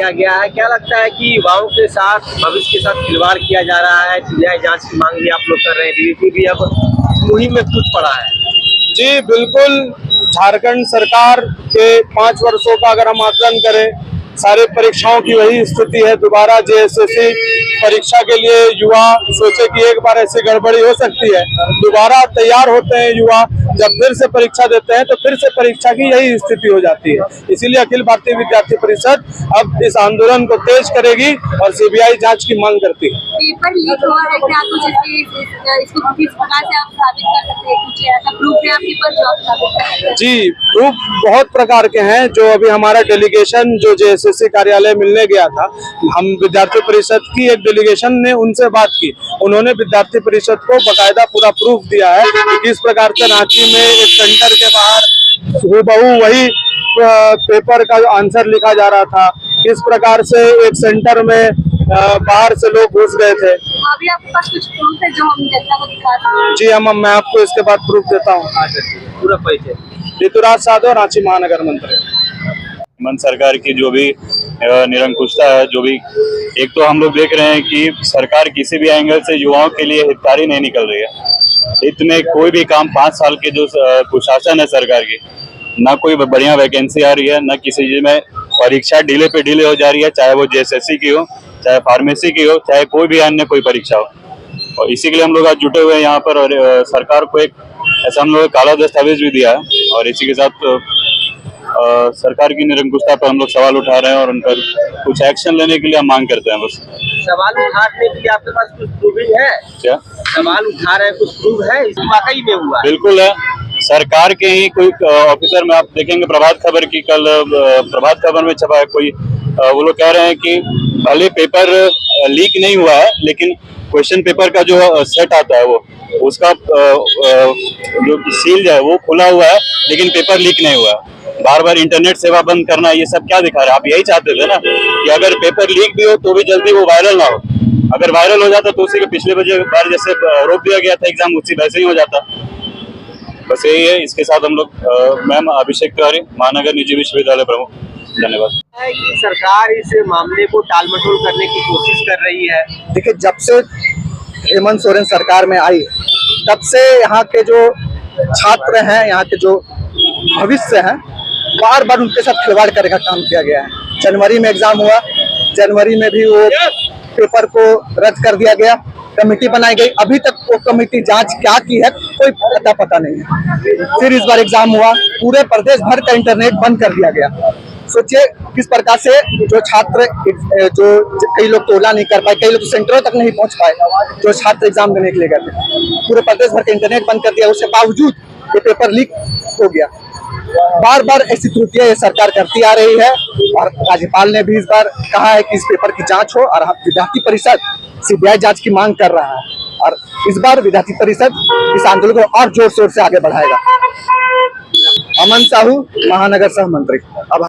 किया गया है। क्या लगता है कि युवाओं के साथ, भविष्य के साथ खिलवाड़ किया जा रहा है? सीबीआई जांच की मांग भी आप लोग कर रहे हैं, डीजीपी भी अब मुहिम में कूद पड़ा है। जी बिल्कुल, झारखंड सरकार के 5 वर्षों का अगर हम आकलन करें, सारे परीक्षाओं की वही स्थिति है। दोबारा जेएसएससी परीक्षा के लिए युवा सोचे कि एक बार ऐसी गड़बड़ी हो सकती है, दोबारा तैयार होते हैं युवा, जब फिर से परीक्षा देते हैं तो फिर से परीक्षा की यही स्थिति हो जाती है। इसीलिए अखिल भारतीय विद्यार्थी परिषद अब इस आंदोलन को तेज करेगी और सीबीआई जांच की मांग करती है। पेपर लीक हुआ है, क्या कुछ इसको किस प्रकार से आप साबित कर सकते हैं? कुछ ऐसा प्रूफ है आपके पास जो आप साबित कर सकते हैं? जी, प्रूफ बहुत प्रकार के हैं। जो अभी हमारा डेलीगेशन जो जेएसएससी कार्यालय मिलने गया था, हम विद्यार्थी परिषद की एक डेलीगेशन ने उनसे बात की, उन्होंने विद्यार्थी परिषद को बकायदा पूरा प्रूफ दिया है कि किस प्रकार से रांची में एक सेंटर के बाहर हूबहू वही पेपर का आंसर लिखा जा रहा था, किस प्रकार से एक सेंटर में बाहर से लोग घुस गए थे। अभी आपके पास कुछ प्रूफ है जो हम जनता को दिखा सकते हैं? जी मैं आपको इसके बाद प्रूफ देता हूँ। पूरा परिचय। ऋतुराज साधव, रांची महानगर मंत्री। हेमंत सरकार की जो भी निरंकुशता है, जो भी, एक तो हम लोग देख रहे हैं कि सरकार किसी भी एंगल से युवाओं के लिए हितकारी नहीं निकल रही है। हित में कोई भी काम, 5 साल के जो कुशासन है सरकार की, ना कोई बढ़िया वैकेंसी आ रही है, ना किसी चीज में परीक्षा डिले पे डिले हो जा रही है, चाहे वो जेएसएससी की हो, चाहे फार्मेसी की हो, चाहे कोई भी अन्य कोई परीक्षा हो। और इसी के लिए हम लोग आज जुटे हुए हैं यहाँ पर, और सरकार को एक ऐसा हम लोग काला दस्तावेज भी दिया है, और इसी के साथ सरकार की निरंकुशता पर हम लोग सवाल उठा रहे हैं और उन पर कुछ एक्शन लेने के लिए हम मांग करते हैं। बस सवाल उठाने के लिए आपके पास कुछ प्रूफ है? क्या सवाल उठा रहे हैं, कुछ प्रूफ है? इस वाकई में हुआ? बिल्कुल है। सरकार के ही कोई ऑफिसर में आप देखेंगे, प्रभात खबर की कल प्रभात खबर में छपा है कोई, वो लोग कह रहे हैं कि भले पेपर लीक नहीं हुआ है, लेकिन क्वेश्चन पेपर का जो सेट आता है वो उसका जो सील है वो खुला हुआ है, लेकिन पेपर लीक नहीं हुआ है। बार बार इंटरनेट सेवा बंद करना, ये सब क्या दिखा रहा है? आप यही चाहते थे ना कि अगर पेपर लीक भी हो तो भी जल्दी वो वायरल ना हो। अगर वायरल हो जाता तो उसी के पिछले बार जैसे रोक दिया गया था एग्जाम, उसी वैसे ही हो जाता। बस यही है। इसके साथ हम लोग मैम अभिषेक तिवारी, महानगर निजी विश्वविद्यालय प्रमुख, धन्यवाद। सरकार इस मामले को टालमटोल करने की कोशिश कर रही है। देखिए, जब से हेमंत सोरेन सरकार में आई, तब से यहाँ के जो छात्र हैं, यहाँ के जो भविष्य हैं, बार बार उनके साथ खिलवाड़ करने का काम किया गया है। जनवरी में एग्जाम हुआ, जनवरी में भी वो पेपर को रद्द कर दिया गया, कमेटी बनाई गई, अभी तक वो कमेटी जांच क्या की है कोई पता नहीं है। फिर इस बार एग्जाम हुआ, पूरे प्रदेश भर का इंटरनेट बंद कर दिया गया। सोचिए किस प्रकार से जो छात्र, जो कई लोग तो ओला नहीं कर पाए, कई लोग सेंटरों तक नहीं पहुंच पाए, जो छात्र एग्जाम देने के लिए गए थे, पूरे प्रदेश भर का इंटरनेट बंद कर दिया। उसके बावजूद ये पेपर लीक हो गया। बार बार ऐसी त्रुटियां ये सरकार करती आ रही है, और राज्यपाल ने भी इस बार कहा है कि इस पेपर की जांच हो, और विद्यार्थी परिषद सीबीआई जांच की मांग कर रहा है, और इस बार विद्यार्थी परिषद इस आंदोलन को और जोर शोर से आगे बढ़ाएगा। अमन साहू, महानगर सह मंत्री। अब